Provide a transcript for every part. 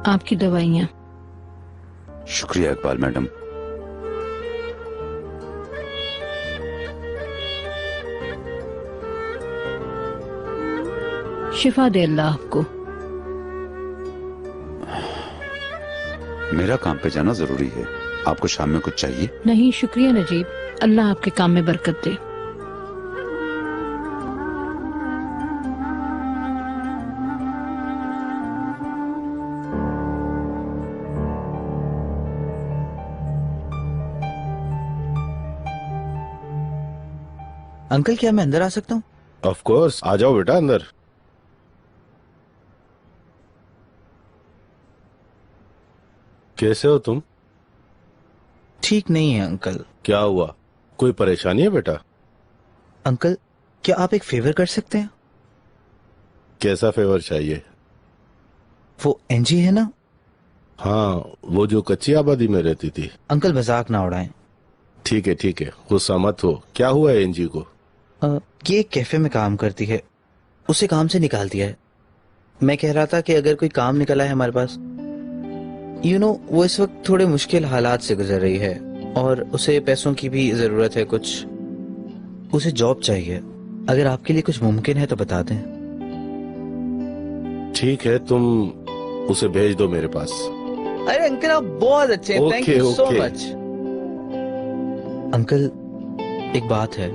आपकी दवाइयाँ। शुक्रिया इकबाल मैडम। शिफा दे अल्लाह आपको। मेरा काम पे जाना जरूरी है, आपको शाम में कुछ चाहिए? नहीं शुक्रिया नजीब, अल्लाह आपके काम में बरकत दे। अंकल क्या मैं अंदर आ सकता हूँ? ऑफ कोर्स, आ जाओ बेटा अंदर। कैसे हो तुम? ठीक नहीं है अंकल। क्या हुआ, कोई परेशानी है बेटा? अंकल क्या आप एक फेवर कर सकते हैं? कैसा फेवर चाहिए? वो एनजी है ना? हाँ, वो जो कच्ची आबादी में रहती थी। अंकल मजाक ना उड़ाएं। ठीक है ठीक है, गुस्सा मत हो। क्या हुआ है एनजी को? ये एक कैफे में काम करती है, उसे काम से निकाल दिया है। मैं कह रहा था कि अगर कोई काम निकला है हमारे पास, वो इस वक्त थोड़े मुश्किल हालात से गुजर रही है और उसे पैसों की भी जरूरत है, कुछ उसे जॉब चाहिए। अगर आपके लिए कुछ मुमकिन है तो बता दें। ठीक है, तुम उसे भेज दो मेरे पास। अरे अंकल आप बहुत अच्छे हैं, thank you so much. Uncle एक बात है,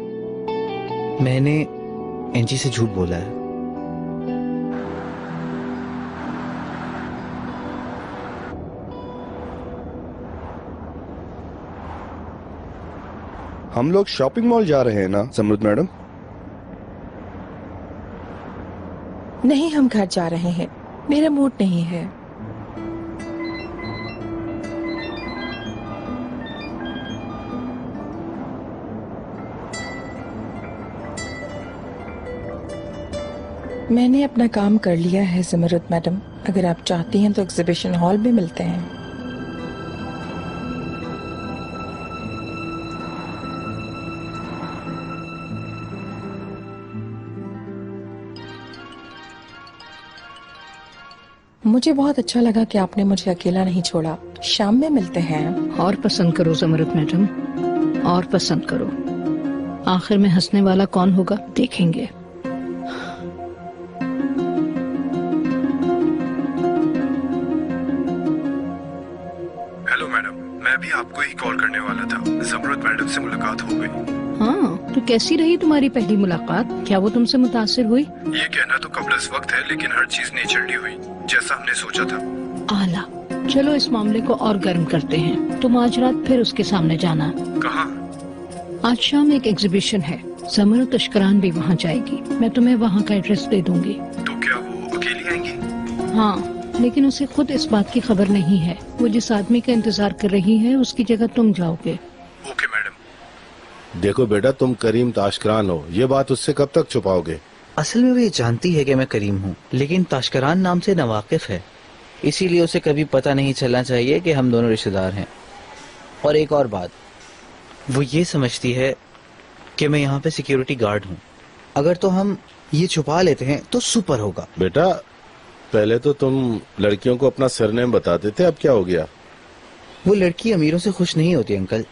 मैंने एनजी से झूठ बोला है। हम लोग शॉपिंग मॉल जा रहे हैं ना समृद्ध मैडम? नहीं, हम घर जा रहे हैं, मेरा मूड नहीं है। मैंने अपना काम कर लिया है समृद्ध मैडम, अगर आप चाहती हैं तो एग्जीबिशन हॉल में मिलते हैं। मुझे बहुत अच्छा लगा कि आपने मुझे अकेला नहीं छोड़ा। शाम में मिलते हैं। और पसंद करो समृद्ध मैडम, और पसंद करो। आखिर में हंसने वाला कौन होगा देखेंगे। हेलो मैडम, मैं भी आपको ही कॉल करने वाला था। समृद्ध मैडम से मुलाकात हो गई। हाँ, तो कैसी रही तुम्हारी पहली मुलाकात? क्या वो तुमसे मुतासिर हुई? ये कहना तो कब्ल इस वक्त है, लेकिन हर चीज नेचुरली हुई जैसा हमने सोचा था। आला, चलो इस मामले को और गर्म करते हैं। तुम आज रात फिर उसके सामने जाना। कहाँ? आज शाम एक एग्जीबिशन है, समर तश्करान भी वहाँ जाएगी। मैं तुम्हें वहाँ का एड्रेस दे दूंगी। तो क्या वो अकेली आएंगी? हाँ, लेकिन उसे खुद इस बात की खबर नहीं है। वो जिस आदमी का इंतजार कर रही है उसकी जगह तुम जाओगे। Okay madam. देखो बेटा, तुम करीम ताशकरान हो, ये बात उससे कब तक छुपाओगे? असल में वो ये जानती है कि मैं करीम हूँ, लेकिन ताशकरान नाम से नावाकिफ है, इसीलिए उसे कभी पता नहीं चलना चाहिए कि हम दोनों रिश्तेदार हैं। और एक और बात, वो ये समझती है कि मैं यहाँ पे सिक्योरिटी गार्ड हूँ। अगर तो हम ये छुपा लेते हैं तो सुपर होगा। बेटा, पहले तो तुम लड़कियों को अपना सरनेम बताते थे, अब क्या हो गया? वो लड़की अमीरों से खुश नहीं होती अंकल।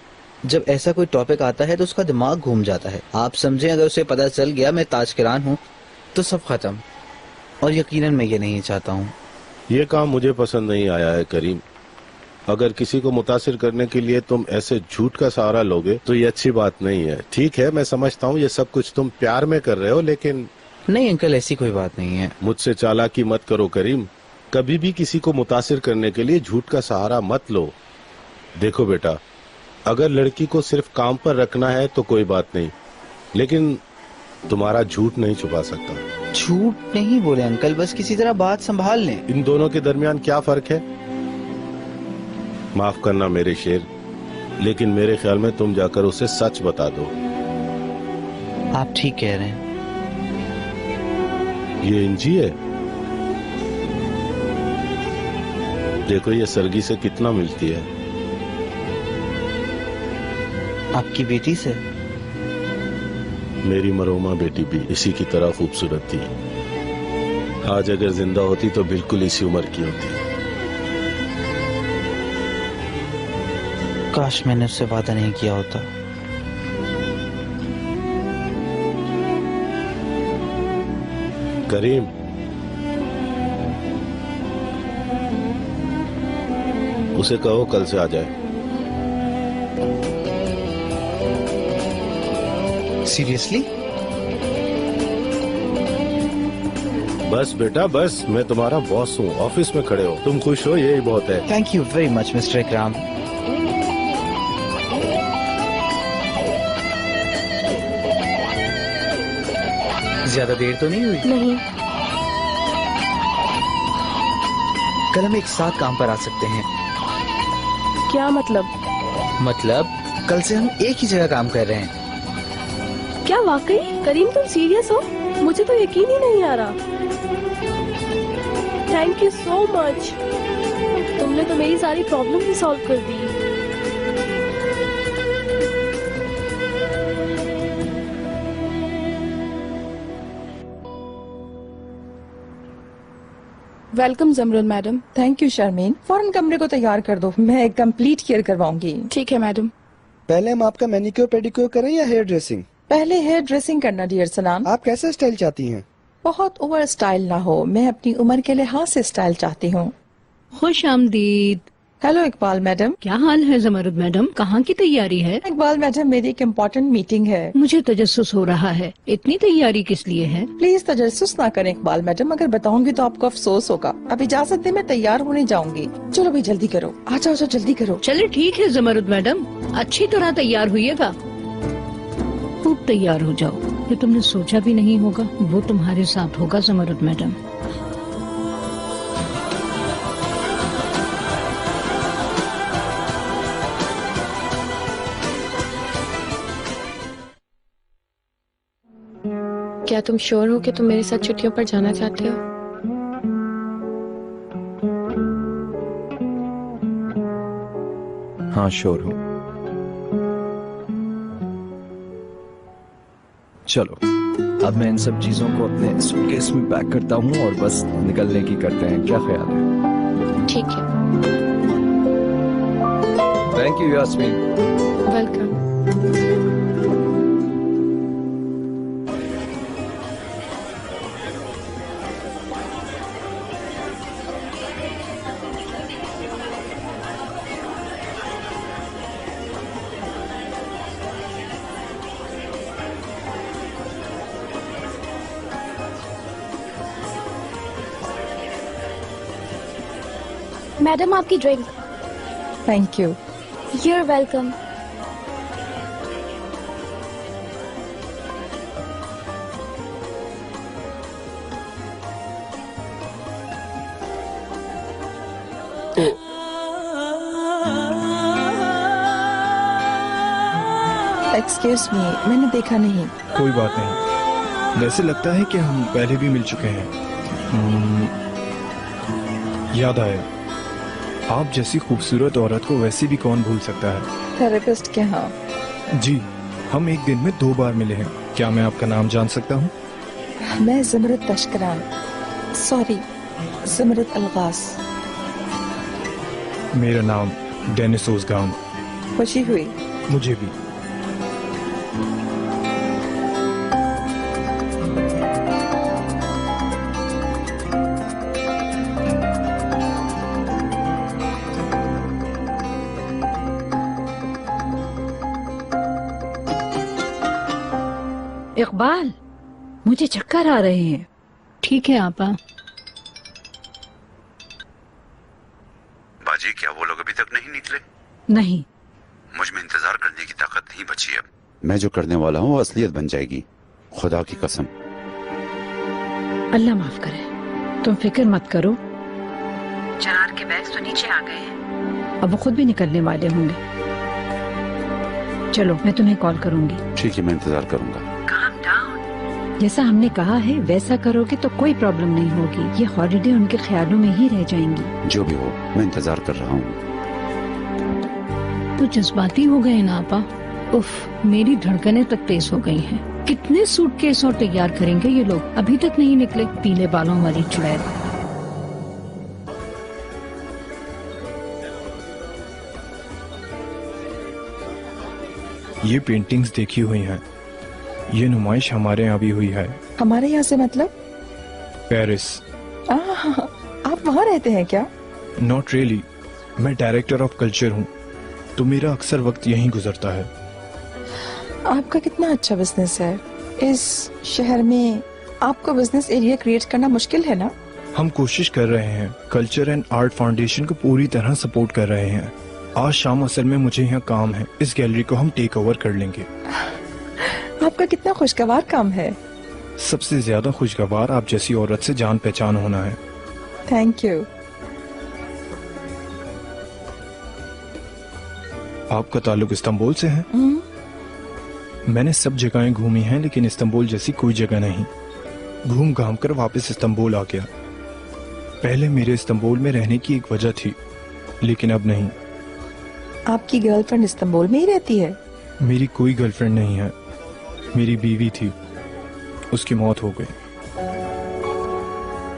जब ऐसा कोई टॉपिक आता है तो उसका दिमाग घूम जाता है। आप समझें, अगर उसे पता चल गया मैं ताजकिरान हूँ तो सब खत्म। और यकीनन मैं ये नहीं चाहता हूँ। ये काम मुझे पसंद नहीं आया है करीम। अगर किसी को मुतासिर करने के लिए तुम ऐसे झूठ का सहारा लोगे तो ये अच्छी बात नहीं है। ठीक है, मैं समझता हूँ ये सब कुछ तुम प्यार में कर रहे हो, लेकिन नहीं अंकल, ऐसी कोई बात नहीं है। मुझसे चालाकी मत करो करीम। कभी भी किसी को मुतासिर करने के लिए झूठ का सहारा मत लो। देखो बेटा, अगर लड़की को सिर्फ काम पर रखना है तो कोई बात नहीं, लेकिन तुम्हारा झूठ नहीं छुपा सकता। झूठ नहीं बोले अंकल, बस किसी तरह बात संभाल लें। इन दोनों के दरमियान क्या फर्क है? माफ करना मेरे शेर, लेकिन मेरे ख्याल में तुम जाकर उसे सच बता दो। आप ठीक कह रहे हैं। ये इंजी है, देखो ये सरगी से कितना मिलती है। आपकी बेटी से? मेरी मरोमा बेटी भी इसी की तरह खूबसूरत थी। आज अगर जिंदा होती तो बिल्कुल इसी उम्र की होती। काश मैंने उससे वादा नहीं किया होता। करीम, उसे कहो कल से आ जाए। सीरियसली? बस बेटा बस, मैं तुम्हारा बॉस हूँ, ऑफिस में खड़े हो, तुम खुश हो यही बहुत है। Thank you very much mister इकराम। ज्यादा देर तो नहीं हुई? नहीं। कल हम एक साथ काम पर आ सकते हैं। क्या मतलब? मतलब कल से हम एक ही जगह काम कर रहे हैं। क्या वाकई? करीम तुम सीरियस हो? मुझे तो यकीन ही नहीं आ रहा। थैंक यू सो मच, तुमने तो मेरी सारी प्रॉब्लम ही सॉल्व कर दी। Welcome Jamrul madam. Thank you Sharmin. फौरन कमरे को तैयार कर दो, मैं कंप्लीट केयर करवाऊंगी। ठीक है मैडम। पहले हम आपका मैनिक्योर पेडिक्योर करें या हेयर ड्रेसिंग? पहले हेयर ड्रेसिंग करना डियर सनान। आप कैसा स्टाइल चाहती हैं? बहुत ओवर स्टाइल ना हो, मैं अपनी उम्र के लिहाज से स्टाइल चाहती हूँ। खुश आमदीद। Hello Iqbal madam. क्या हाल है जमरुद मैडम, कहाँ की तैयारी है? इकबाल मैडम मेरी एक इम्पोर्टेंट मीटिंग है। मुझे तजस्सुस हो रहा है, इतनी तैयारी किस लिए है? प्लीज तजस्सुस ना करें इकबाल मैडम, अगर बताऊंगी तो आपको अफसोस होगा। अब इजाजत दे, मैं तैयार होने जाऊंगी। चलो भाई जल्दी करो, आ जाओ जल्दी करो। चले ठीक है जमरुद मैडम, अच्छी तरह तैयार हुईएगा, खूब तैयार हो जाओ। ये तुमने सोचा भी नहीं होगा वो तुम्हारे साथ होगा जमरुद मैडम। क्या तुम श्योर हो कि तुम मेरे साथ छुट्टियों पर जाना चाहते हो? हाँ श्योर हूँ। चलो अब मैं इन सब चीजों को अपने सूटकेस में पैक करता हूँ और बस निकलने की करते हैं, क्या ख्याल है? ठीक है। Thank you Yasmin. Welcome. Madam आपकी drink. Thank you. You are welcome. Excuse me, मैंने देखा नहीं। कोई बात नहीं, वैसे लगता है कि हम पहले भी मिल चुके हैं। याद आया, आप जैसी खूबसूरत औरत को वैसे भी कौन भूल सकता है। थेरेपिस्ट के यहाँ? जी, हम एक दिन में 2 बार मिले हैं। क्या मैं आपका नाम जान सकता हूँ? मैं ज़मरुद तशकरान, सॉरी ज़मरुद अलगास। मेरा नाम डेनिस ओज़गान। खुशी हुई। मुझे भी। इकबाल, मुझे चक्कर आ रहे हैं। ठीक है आपा। बाजी, क्या वो लोग अभी तक नहीं निकले? नहीं। मुझ में इंतजार करने की ताकत नहीं बची अब। मैं जो करने वाला हूँ वो असलियत बन जाएगी, खुदा की कसम। अल्लाह माफ करे, तुम फिक्र मत करो। चरार के बैग्स तो नीचे आ गए हैं, अब वो खुद भी निकलने वाले होंगे। चलो मैं तुम्हें कॉल करूंगी। ठीक है, मैं इंतजार करूंगा। जैसा हमने कहा है वैसा करोगे तो कोई प्रॉब्लम नहीं होगी। ये हॉलिडे उनके ख्यालों में ही रह जाएंगी। जो भी हो, मैं इंतजार कर रहा हूँ। तो जज्बाती हो गए ना आपा। उफ, मेरी धड़कनें तक तेज हो गई हैं। कितने सूटकेस और तैयार करेंगे ये लोग, अभी तक नहीं निकले। पीले बालों वाली चुड़ैल। ये पेंटिंग्स देखी हुई हैं। ये नुमाइश हमारे यहाँ भी हुई है। हमारे यहाँ से मतलब? पेरिस। आप वहाँ रहते हैं क्या? नॉट रियली, मैं डायरेक्टर ऑफ कल्चर हूँ, तो मेरा अक्सर वक्त यहीं गुजरता है। आपका कितना अच्छा बिजनेस है। इस शहर में आपको बिजनेस एरिया क्रिएट करना मुश्किल है ना? हम कोशिश कर रहे हैं, कल्चर एंड आर्ट फाउंडेशन को पूरी तरह सपोर्ट कर रहे हैं। आज शाम असल में मुझे यहाँ काम है, इस गैलरी को हम टेक ओवर कर लेंगे। आपका कितना खुशगवार काम है। सबसे ज्यादा खुशगवार आप जैसी औरत से जान पहचान होना है। Thank you. आपका ताल्लुक इस्तांबुल से है? मैंने सब जगहें घूमी हैं, लेकिन इस्तांबुल जैसी कोई जगह नहीं। घूम घाम कर वापस इस्तांबुल आ गया। पहले मेरे इस्तांबुल में रहने की एक वजह थी, लेकिन अब नहीं। आपकी गर्लफ्रेंड इस्तांबुल में ही रहती है? मेरी कोई गर्लफ्रेंड नहीं है, मेरी बीवी थी, उसकी मौत हो गई।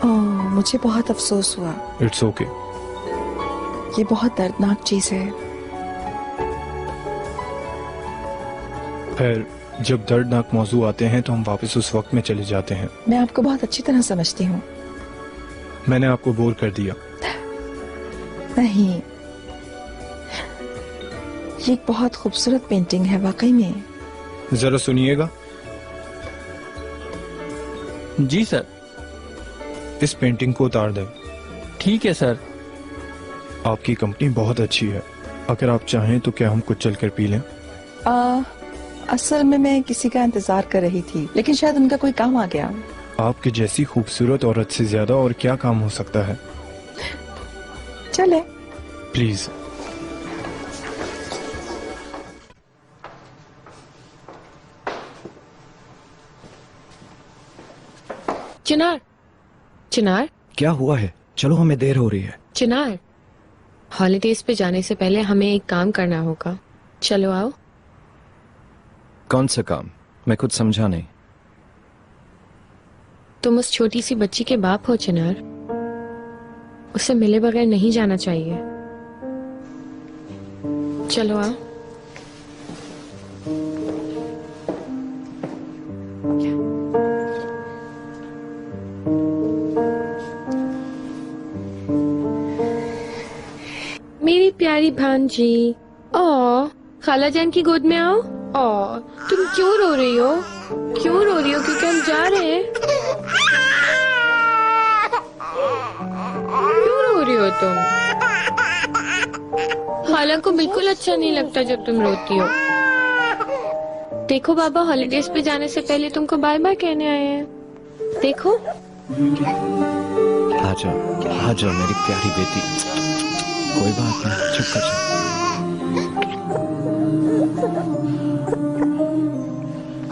ओह, मुझे बहुत अफसोस हुआ। It's okay. ये बहुत दर्दनाक चीज है। खैर, जब दर्दनाक मौजू आते हैं तो हम वापस उस वक्त में चले जाते हैं। मैं आपको बहुत अच्छी तरह समझती हूँ। मैंने आपको बोर कर दिया? नहीं, ये एक बहुत खूबसूरत पेंटिंग है वाकई में। जरा सुनिएगा। जी सर। इस पेंटिंग को उतार दें। ठीक है सर। आपकी कंपनी बहुत अच्छी है, अगर आप चाहें तो क्या हम कुछ चलकर पी लें? असल में मैं किसी का इंतजार कर रही थी, लेकिन शायद उनका कोई काम आ गया। आपके जैसी खूबसूरत औरत से ज्यादा और क्या काम हो सकता है। चले प्लीज। चिनार, चिनार, क्या हुआ है? चलो, हमें देर हो रही है। चिनार, हॉलीडेज पे जाने से पहले हमें एक काम करना होगा। चलो आओ। कौन सा काम? मैं कुछ समझा नहीं। तुम उस छोटी सी बच्ची के बाप हो चिनार, उससे मिले बगैर नहीं जाना चाहिए। चलो आओ। मेरी प्यारी भांजी, ओ खाला जान की गोद में आओ। ओ, तुम क्यों रो रही हो? क्यों रो रही हो? क्योंकि हम जा रहे हैं। क्यों रो रही हो तुम? खाला को बिल्कुल अच्छा नहीं लगता जब तुम रोती हो। देखो बाबा हॉलीडेज पे जाने से पहले तुमको बाय बाय कहने आए हैं। देखो। आ जाओ मेरी प्यारी बेटी। कोई बात नहीं, चुप कर जाओ।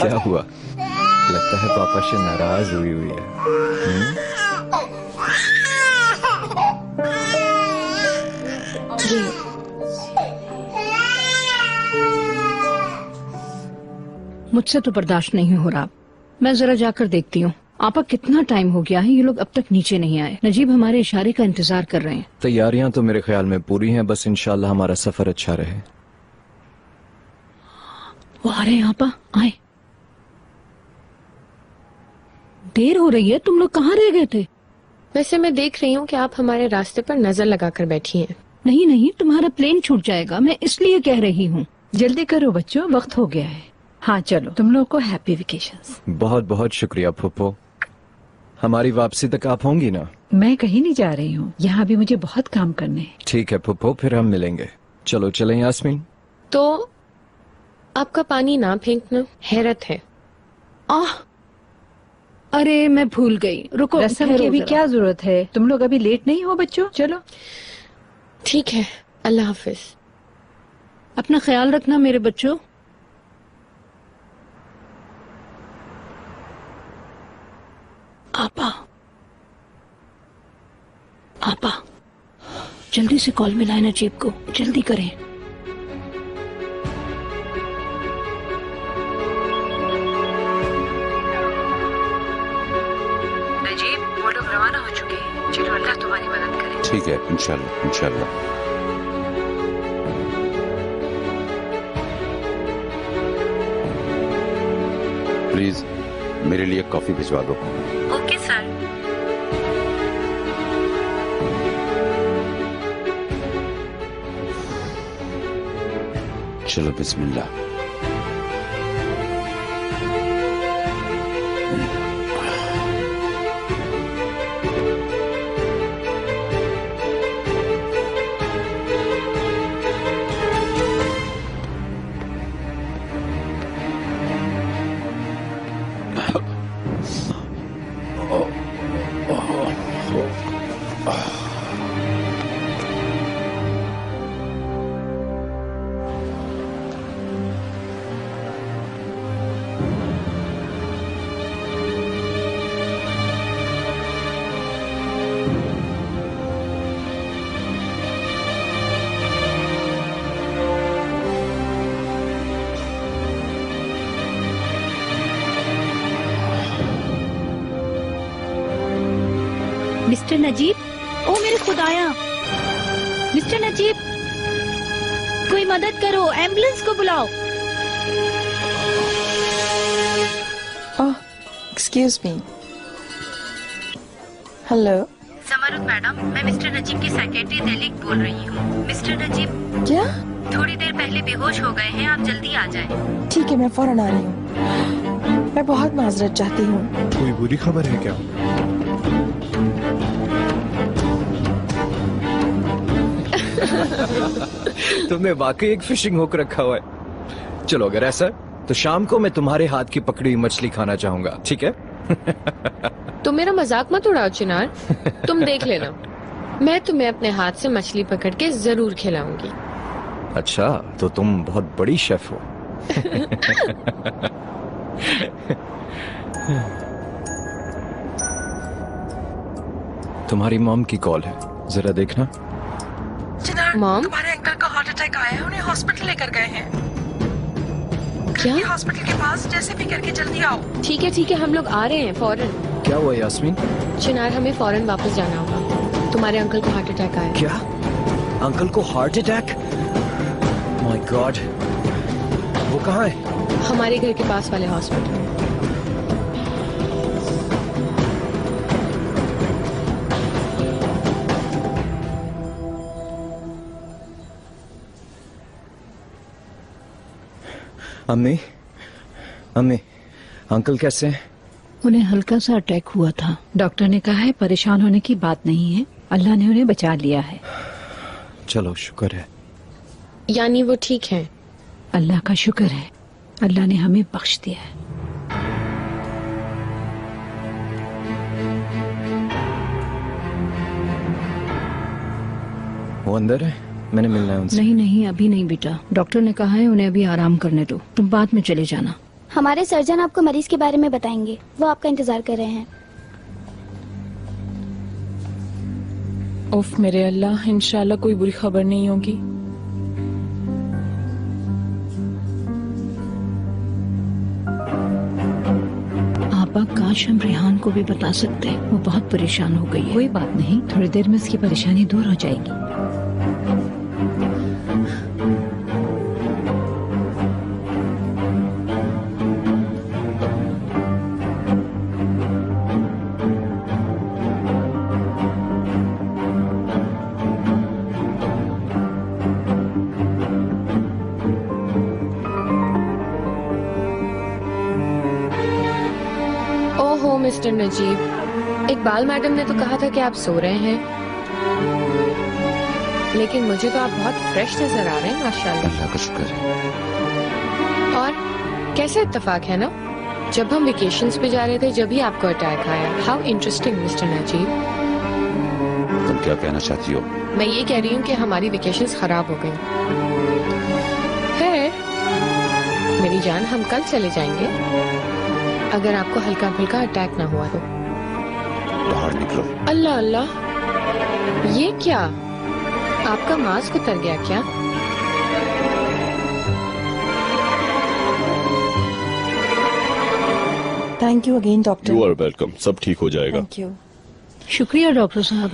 क्या हुआ? लगता है पापा से नाराज हुई है। जी। मुझसे तो बर्दाश्त नहीं हो रहा। मैं जरा जाकर देखती हूँ। आपा, कितना टाइम हो गया है, ये लोग अब तक नीचे नहीं आए। नजीब हमारे इशारे का इंतजार कर रहे हैं। तैयारियां तो मेरे ख्याल में पूरी हैं, बस इंशाल्लाह हमारा सफर अच्छा रहे। वो आ रहे हैं आपा, आए। देर हो रही है, तुम लोग कहाँ रह गए थे? वैसे मैं देख रही हूँ कि आप हमारे रास्ते पर नजर लगाकर बैठी हैं। नहीं नहीं, तुम्हारा प्लेन छूट जाएगा, मैं इसलिए कह रही हूँ। जल्दी करो बच्चों, वक्त हो गया है। हाँ चलो, तुम लोग को हैप्पी वेकेशंस। बहुत बहुत शुक्रिया फूफो। हमारी वापसी तक आप होंगी ना? मैं कहीं नहीं जा रही हूँ, यहाँ भी मुझे बहुत काम करने हैं। ठीक है फूफो, फिर हम मिलेंगे। चलो चलें यास्मीन। तो आपका पानी ना फेंकना, हैरत है। अरे मैं भूल गई, रुको। रस्म की अभी क्या जरूरत है? तुम लोग अभी लेट नहीं हो बच्चों? चलो ठीक है, अल्लाह हाफिज। अपना ख्याल रखना मेरे बच्चों। आपा जल्दी से कॉल मिलाए नजीब को, जल्दी करें। नजीब, वो लोग रवाना हो चुके हैं। चलो, अल्लाह तुम्हारी मदद करे। ठीक है, इंशाल्लाह इंशाल्लाह। प्लीज मेरे लिए कॉफी भिजवा दो। Okay sir. चलो बिस्मिल्लाह। मिस्टर नजीब, ओ मेरे खुदाया, मिस्टर नजीब, कोई मदद करो, एम्बुलेंस को बुलाओ। Excuse me. हेलो समरुद मैडम, मैं मिस्टर नजीब की सेक्रेटरी दिलीप बोल रही हूँ। मिस्टर नजीब क्या? थोड़ी देर पहले बेहोश हो गए हैं, आप जल्दी आ जाएं। ठीक है, मैं फौरन आ रही हूँ। मैं बहुत माजरत चाहती हूँ। कोई बुरी खबर है क्या? तुमने वाकई एक फिशिंग हुक रखा हुआ है। चलो अगर ऐसा तो शाम को मैं तुम्हारे हाथ की पकड़ी हुई मछली खाना चाहूंगा, ठीक है? तुम मेरा मजाक मत उड़ाओ चिनार। तुम देख लेना, मैं तुम्हें अपने हाथ से मछली पकड़ के जरूर खिलाऊंगी। अच्छा, तो तुम बहुत बड़ी शेफ हो। तुम्हारी मॉम की कॉल है, जरा देखना। मॉम, तुम्हारे अंकल को हार्ट अटैक आया है, उन्हें हॉस्पिटल लेकर गए हैं। क्या? हॉस्पिटल के पास, जैसे भी करके जल्दी आओ। ठीक है, हम लोग आ रहे हैं फौरन। क्या हुआ यास्मीन? चिनार, हमें फौरन वापस जाना होगा। तुम्हारे अंकल को हार्ट अटैक आया। क्या? अंकल को हार्ट अटैक? माय गॉड, वो कहाँ है? हमारे घर के पास वाले हॉस्पिटल। अम्मी, अम्मी, अंकल कैसे हैं? उन्हें हल्का सा अटैक हुआ था। डॉक्टर ने कहा है परेशान होने की बात नहीं है, अल्लाह ने उन्हें बचा लिया है। चलो शुक्र है। यानी वो ठीक हैं? अल्लाह का शुक्र है, अल्लाह ने हमें बख्श दिया है। वो अंदर है, मैंने मिलना है उनसे। नहीं, अभी नहीं बेटा, डॉक्टर ने कहा है उन्हें अभी आराम करने दो, तुम बाद में चले जाना। हमारे सर्जन आपको मरीज के बारे में बताएंगे, वो आपका इंतजार कर रहे हैं। उफ मेरे अल्लाह, इंशाल्लाह कोई बुरी खबर नहीं होगी। आपा, काश हम रेहान को भी बता सकते, वो बहुत परेशान हो गई है। कोई बात नहीं, थोड़ी देर में उसकी परेशानी दूर हो जाएगी। मिस्टर नजीब, इकबाल मैडम ने तो कहा था कि आप सो रहे हैं, लेकिन मुझे तो आप बहुत फ्रेश नजर आ रहे हैं माशाल्लाह। अल्लाह का शुक्र है। और कैसा इत्तेफाक है ना, जब हम वेकेशंस पे जा रहे थे जब ही आपको अटैक आया। How interesting mister Najeeb. तुम क्या कहना चाहती हो? मैं ये कह रही हूँ कि हमारी वेकेशंस खराब हो गई है। मेरी जान, हम कल चले जाएंगे अगर आपको हल्का फुल्का अटैक ना हुआ तो। बाहर निकलो। अल्लाह अल्लाह, ये क्या, आपका मास्क उतर गया क्या? Thank you again doctor. You are welcome, सब ठीक हो जाएगा। Thank you. शुक्रिया डॉक्टर साहब।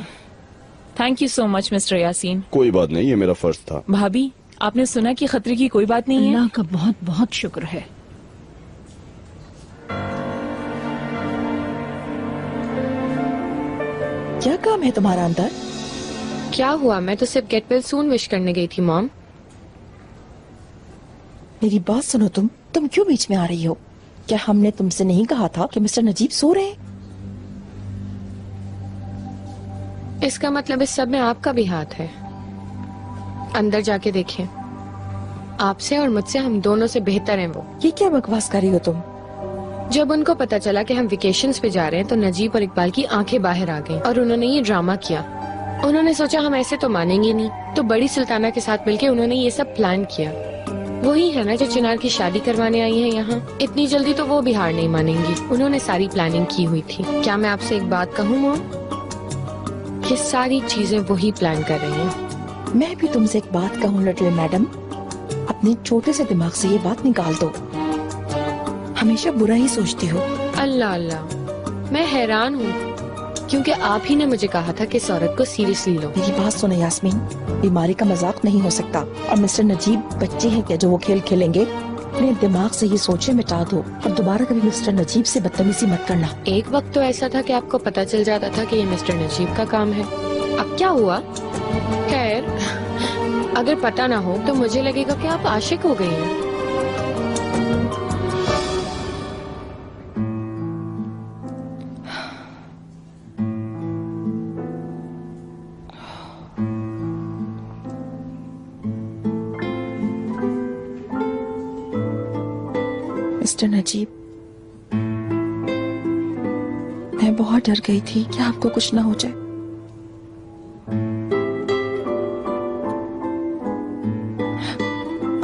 Thank you so much mister Yaseen. कोई बात नहीं, ये मेरा फर्ज था। भाभी, आपने सुना कि खतरे की कोई बात नहीं है? अल्लाह का बहुत बहुत शुक्र है। क्या काम है तुम्हारा अंदर? क्या हुआ? मैं तो सिर्फ गेट वेल सून विश करने गई थी मॉम। मेरी बात सुनो, तुम क्यों बीच में आ रही हो? क्या हमने तुमसे नहीं कहा था कि मिस्टर नजीब सो रहे हैं? इसका मतलब इस सब में आपका भी हाथ है। अंदर जाके देखें, आपसे और मुझसे हम दोनों से बेहतर हैं वो। ये क्या बकवास कर रही हो तुम? जब उनको पता चला कि हम वेकेशंस पे जा रहे हैं तो नजीब और इकबाल की आंखें बाहर आ गईं और उन्होंने ये ड्रामा किया। उन्होंने सोचा हम ऐसे तो मानेंगे नहीं, तो बड़ी सुल्ताना के साथ मिलकर उन्होंने ये सब प्लान किया। वही है ना जो चिनार की शादी करवाने आई है यहाँ। इतनी जल्दी तो वो भी हार नहीं मानेंगी। उन्होंने सारी प्लानिंग की हुई थी। क्या मैं आपसे एक बात कहूँ मॉम? ये सारी चीजें वही प्लान कर रही हैं। मैं भी तुमसे एक बात कहूँ लिटिल मैडम, अपने छोटे से दिमाग से ये बात निकाल दो। हमेशा बुरा ही सोचती हो। अल्लाह अल्लाह, मैं हैरान हूँ क्योंकि आप ही ने मुझे कहा था कि इस औरत को सीरियसली लो। मेरी बात सुनो यास्मीन, बीमारी का मजाक नहीं हो सकता। और मिस्टर नजीब बच्चे हैं क्या जो वो खेल खेलेंगे? अपने दिमाग से ये सोचे मिटा दो और दोबारा कभी मिस्टर नजीब से बदतमीजी मत करना। एक वक्त तो ऐसा था कि आपको पता चल जाता था कि ये मिस्टर नजीब का काम है। अब क्या हुआ? खैर, अगर पता ना हो तो मुझे लगेगा कि आप आशिक हो गई हैं। मिस्टर नजीब, मैं बहुत डर गई थी कि आपको कुछ ना हो जाए।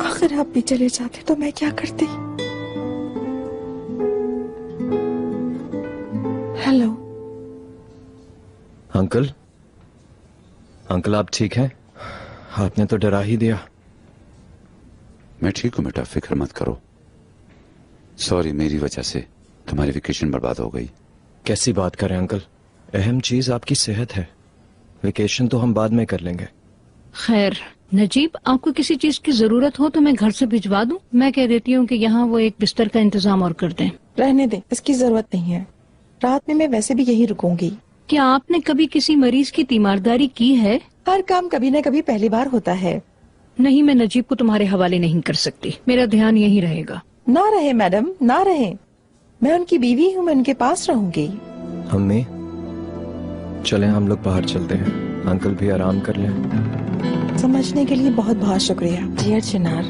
अगर आप भी चले जाते तो मैं क्या करती? हेलो अंकल, अंकल आप ठीक हैं? आपने तो डरा ही दिया। मैं ठीक हूँ बेटा, फिक्र मत करो। सॉरी, मेरी वजह से तुम्हारी वेकेशन बर्बाद हो गई। कैसी बात करें अंकल, अहम चीज आपकी सेहत है। वेकेशन तो हम बाद में कर लेंगे। खैर नजीब, आपको किसी चीज की जरूरत हो तो मैं घर से भिजवा दूं। मैं कह देती हूँ कि यहाँ वो एक बिस्तर का इंतजाम और कर दें। रहने दें, इसकी जरूरत नहीं है। रात में मैं वैसे भी यही रुकूंगी। क्या आपने कभी किसी मरीज की तीमारदारी की है? हर काम कभी न कभी पहली बार होता है। नहीं, मैं नजीब को तुम्हारे हवाले नहीं कर सकती। मेरा ध्यान यही रहेगा। ना रहे मैडम, ना रहे। मैं उनकी बीवी हूँ, मैं उनके पास रहूंगी। अम्मी चलें हम लोग बाहर चलते हैं, अंकल भी आराम कर लें। समझने के लिए बहुत बहुत शुक्रिया डियर चिनार।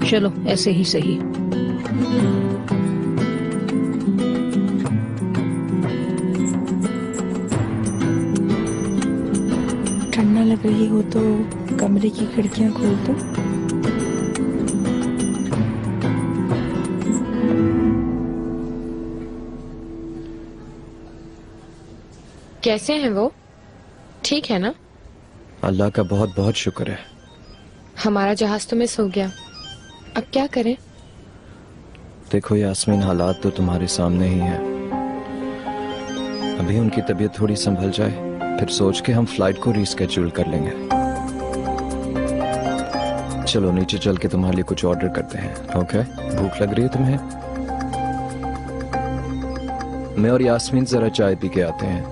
चलो ऐसे ही सही। ठंडा लग रही हो तो कमरे की खिड़कियां खोल दो। कैसे हैं वो? ठीक है ना? अल्लाह का बहुत बहुत शुक्र है। हमारा जहाज तो मिस हो गया, अब क्या करें? देखो यास्मीन, हालात तो तुम्हारे सामने ही है। अभी उनकी तबीयत थोड़ी संभल जाए, फिर सोच के हम फ्लाइट को रीस्केड्यूल कर लेंगे। चलो नीचे चल के तुम्हारे लिए कुछ ऑर्डर करते हैं। ओके, भूख लग रही है तुम्हें? मैं और यास्मीन जरा चाय पी के आते हैं।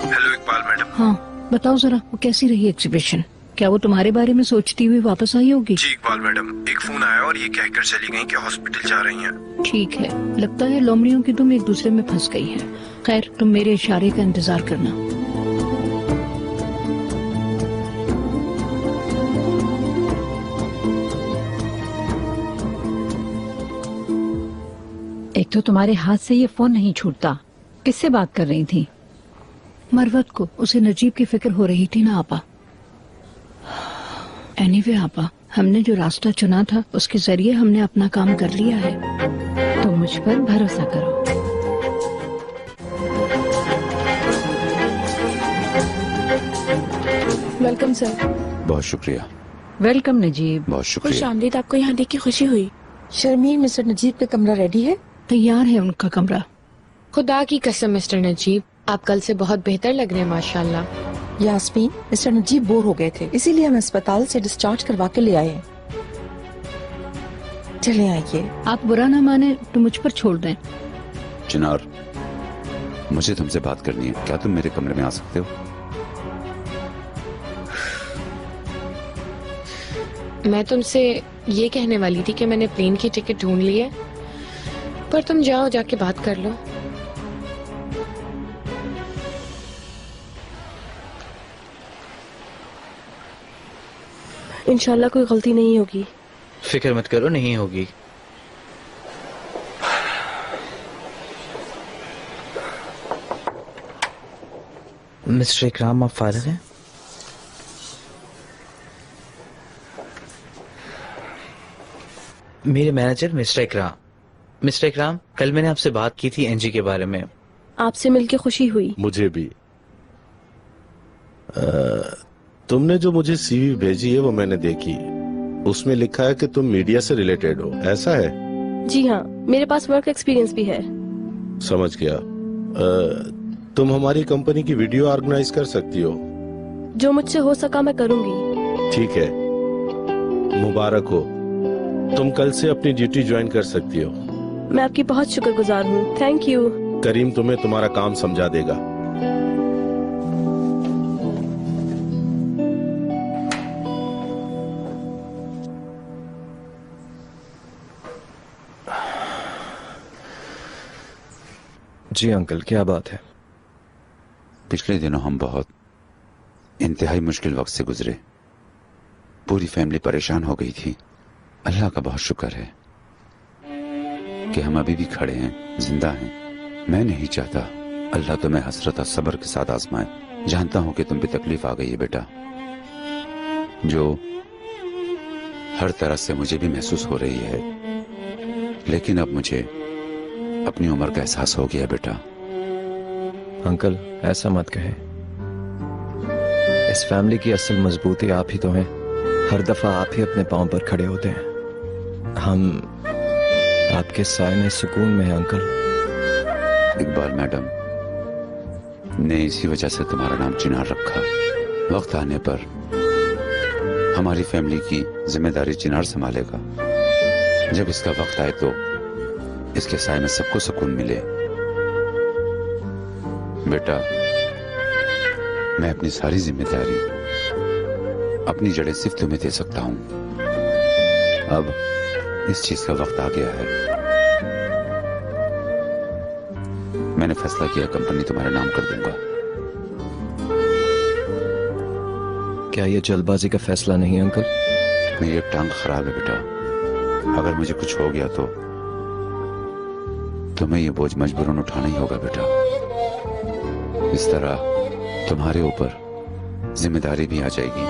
Hello Iqbal madam. हाँ बताओ जरा, वो कैसी रही एग्जीबिशन? क्या वो तुम्हारे बारे में सोचती हुई वापस आई होगी? जी इकबाल मैडम, एक फोन आया और ये कहकर चली गई कि हॉस्पिटल जा रही हैं। ठीक है, लगता है लोमड़ियों की तुम एक दूसरे में फंस गई है। खैर, तुम मेरे इशारे का इंतजार करना। एक तो तुम्हारे हाथ से ये फोन नहीं छूटता। किससे बात कर रही थी? मरवत को, उसे नजीब की फिक्र हो रही थी ना आपा। एनीवे आपा, हमने जो रास्ता चुना था उसके जरिए हमने अपना काम कर लिया है। तो मुझ पर भरोसा करो। Welcome sir. बहुत शुक्रिया। वेलकम नजीब। बहुत शुक्रिया। खुश आमदीद, आपको यहाँ देख के खुशी हुई। शर्मीन, मिस्टर नजीब का कमरा रेडी है? तैयार है उनका कमरा। खुदा की कसम मिस्टर नजीब, आप कल से बहुत बेहतर लग रहे हैं माशाल्लाह। यास्मीन, मिस्टर नजीब बोर हो गए थे, इसीलिए हम अस्पताल से डिस्चार्ज करवा के ले आए। चले आइए। आप बुरा ना माने तो मुझ पर छोड़ दें। चिनार, मुझे तुमसे बात करनी है। क्या तुम मेरे कमरे में आ सकते हो? मैं तुमसे ये कहने वाली थी कि मैंने प्लेन की टिकट ढूंढ ली है, पर तुम जाओ, जाके बात कर लो। इंशाल्लाह कोई गलती नहीं होगी। फिक्र मत करो, नहीं होगी। मिस्टर इकराम, आप फारिग हैं? मेरे मैनेजर मिस्टर इकराम। मिस्टर इकराम, कल मैंने आपसे बात की थी एनजी के बारे में। आपसे मिलकर खुशी हुई। मुझे भी। तुमने जो मुझे सीवी भेजी है वो मैंने देखी। उसमें लिखा है कि तुम मीडिया से रिलेटेड हो, ऐसा है? जी हाँ, मेरे पास वर्क एक्सपीरियंस भी है। समझ गया। तुम हमारी कंपनी की वीडियो ऑर्गेनाइज कर सकती हो? जो मुझसे हो सका मैं करूंगी। ठीक है, मुबारक हो। तुम कल से अपनी ड्यूटी ज्वाइन कर सकती हो। मैं आपकी बहुत शुक्रगुजार हूँ। Thank you. करीम तुम्हें तुम्हारा काम समझा देगा। जी अंकल, क्या बात है? पिछले दिनों हम बहुत इंतहाई मुश्किल वक्त से गुजरे। पूरी फैमिली परेशान हो गई थी। अल्लाह का बहुत शुक्र है कि हम अभी भी खड़े हैं, जिंदा हैं। मैं नहीं चाहता अल्लाह तुम्हें हसरत और सब्र के साथ आजमाए। जानता हूं कि तुम पे तकलीफ आ गई है बेटा, जो हर तरह से मुझे भी महसूस हो रही है, लेकिन अब मुझे अपनी उम्र का एहसास हो गया बेटा। अंकल, ऐसा मत कहें। इस फैमिली की असल मजबूती आप ही तो हैं। हर दफा आप ही अपने पांव पर खड़े होते हैं। हम आपके साए में सुकून में हैं अंकल। इकबाल मैडम ने इसी वजह से तुम्हारा नाम चिनार रखा। वक्त आने पर हमारी फैमिली की जिम्मेदारी चिनार संभालेगा। जब इसका वक्त आए तो इसके साए में सबको सुकून मिले। बेटा, मैं अपनी सारी जिम्मेदारी, अपनी जड़ें सिर्फ तुम्हें दे सकता हूं। अब इस चीज का वक्त आ गया है। मैंने फैसला किया, कंपनी तुम्हारा नाम कर दूंगा। क्या ये जल्दबाजी का फैसला नहीं अंकल? मेरी एक टांग खराब है बेटा, अगर मुझे कुछ हो गया तो तुम्हें ये बोझ मजबूरन उठाना ही होगा बेटा। इस तरह तुम्हारे ऊपर जिम्मेदारी भी आ जाएगी।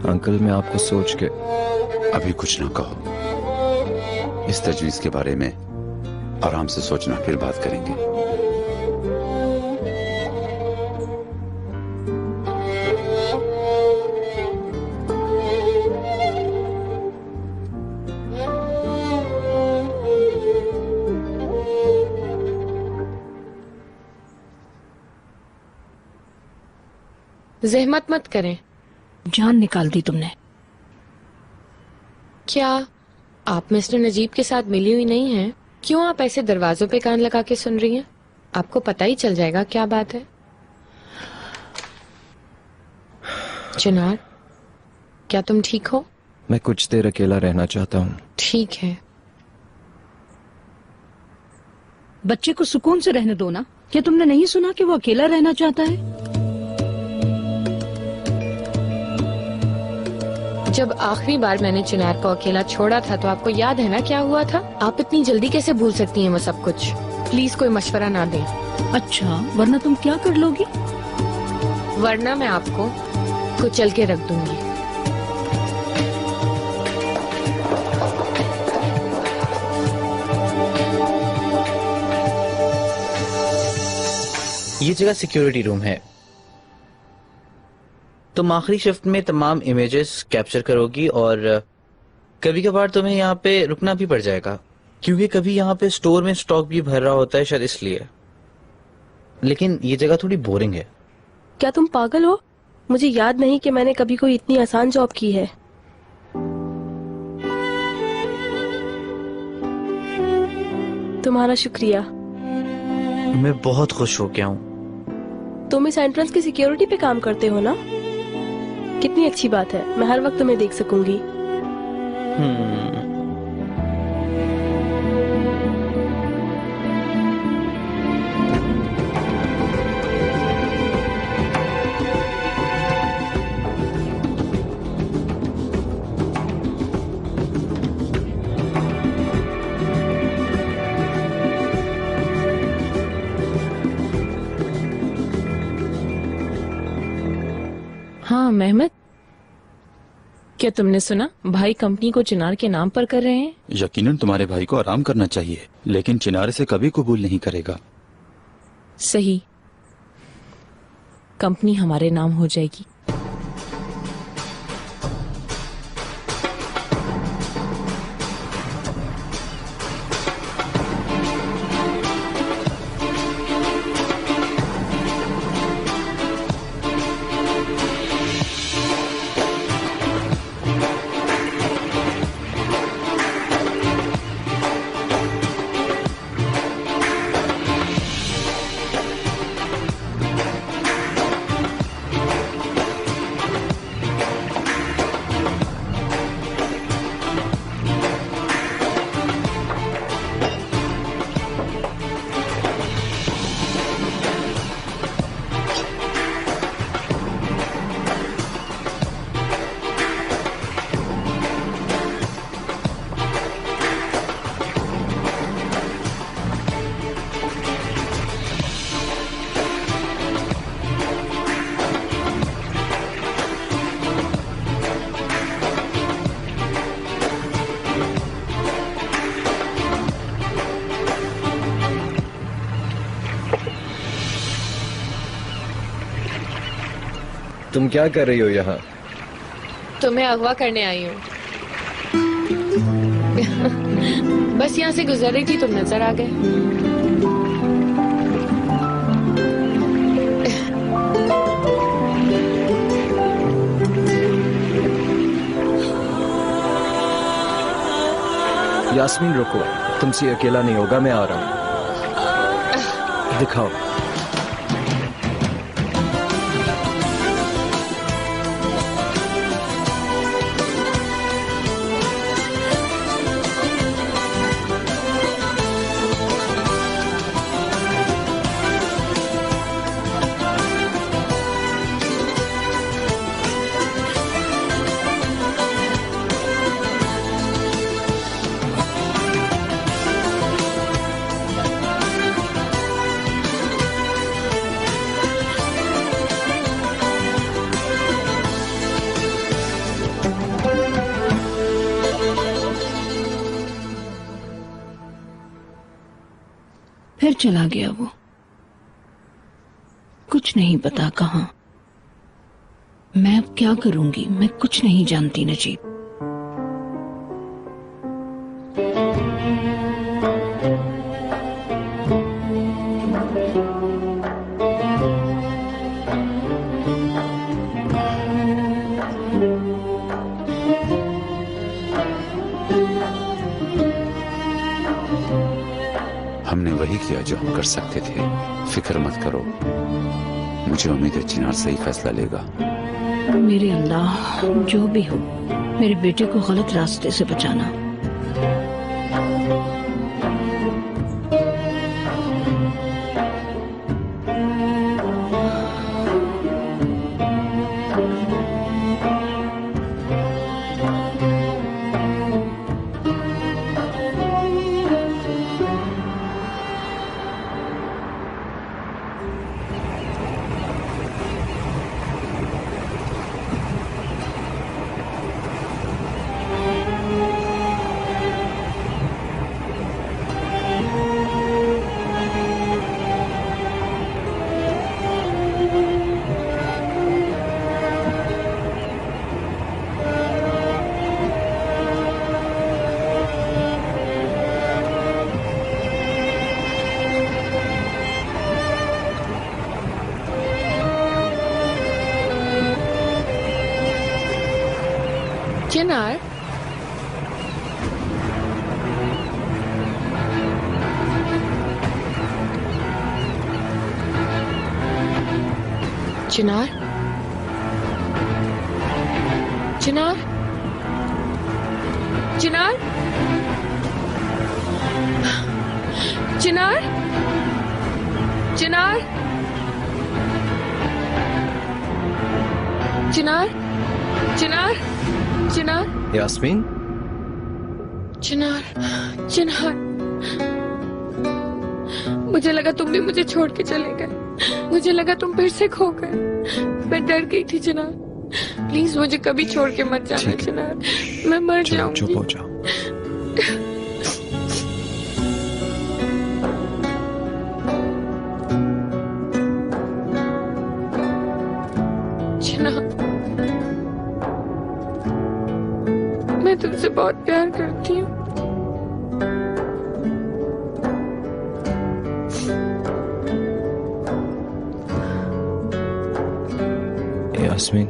अंकल मैं आपको सोच के अभी कुछ ना कहो। इस तजवीज के बारे में आराम से सोचना, फिर बात करेंगे। जहमत मत करें। जान निकाल दी तुमने। क्या आप मिस्टर नजीब के साथ मिली हुई नहीं हैं? क्यों आप ऐसे दरवाजों पे कान लगा के सुन रही हैं? आपको पता ही चल जाएगा क्या बात है। चिनार, क्या तुम ठीक हो? मैं कुछ देर अकेला रहना चाहता हूँ। ठीक है। बच्चे को सुकून से रहने दो ना। क्या तुमने नहीं सुना कि वो अकेला रहना चाहता है? जब आखिरी बार मैंने चिनार को अकेला छोड़ा था तो आपको याद है ना क्या हुआ था? आप इतनी जल्दी कैसे भूल सकती हैं वो सब कुछ? प्लीज कोई मशवरा ना दें। अच्छा, वरना तुम क्या कर लोगी? वरना मैं आपको कुचल के रख दूंगी। ये जगह सिक्योरिटी रूम है। तुम आखिरी शिफ्ट में तमाम इमेजेस कैप्चर करोगी और कभी कभार तुम्हें यहाँ पे रुकना भी पड़ जाएगा, क्योंकि कभी यहाँ पे स्टोर में स्टॉक भी भर रहा होता है, शायद इसलिए। लेकिन ये जगह थोड़ी बोरिंग है। क्या तुम पागल हो? मुझे याद नहीं कि मैंने कभी कोई इतनी आसान जॉब की है। तुम्हारा शुक्रिया। मैं बहुत खुश हो गया हूँ। तुम इस एंट्रेंस की सिक्योरिटी पे काम करते हो ना? कितनी अच्छी बात है, मैं हर वक्त तुम्हें देख सकूंगी। हाँ मेहमद, क्या तुमने सुना भाई कंपनी को चिनार के नाम पर कर रहे हैं? यकीनन तुम्हारे भाई को आराम करना चाहिए, लेकिन चिनार इसे कभी कबूल नहीं करेगा। सही, कंपनी हमारे नाम हो जाएगी। तुम क्या कर रही हो यहाँ? तुम्हें अगवा करने आई हूँ। बस यहाँ से गुजर रही थी, तुम नजर आ गए। यास्मीन रुको, तुमसे अकेला नहीं होगा, मैं आ रहा हूँ। दिखाओ। फिर चला गया वो, कुछ नहीं पता कहाँ। मैं अब क्या करूंगी, मैं कुछ नहीं जानती नजीब। हमने वही किया जो हम कर सकते थे। फिक्र मत करो, मुझे उम्मीद है चिनार सही फैसला लेगा। मेरे अल्लाह, जो भी हो मेरे बेटे को गलत रास्ते से बचाना। चिनार, चिनार, चिनार, चिनार, चिनार, चिनार, चिनार, चिनार, चिनार, यास्मीन, चिनार, चिनार। मुझे लगा तुम भी मुझे छोड़ के चले गए। मुझे लगा तुम फिर से खो गए। मैं डर गई थी चिनार। प्लीज मुझे कभी छोड़ के मत जाना चिनार। मैं मर जाऊंगी। चुप हो जाओ। चिनार, मैं तुमसे बहुत प्यार करती हूँ। यास्मीन,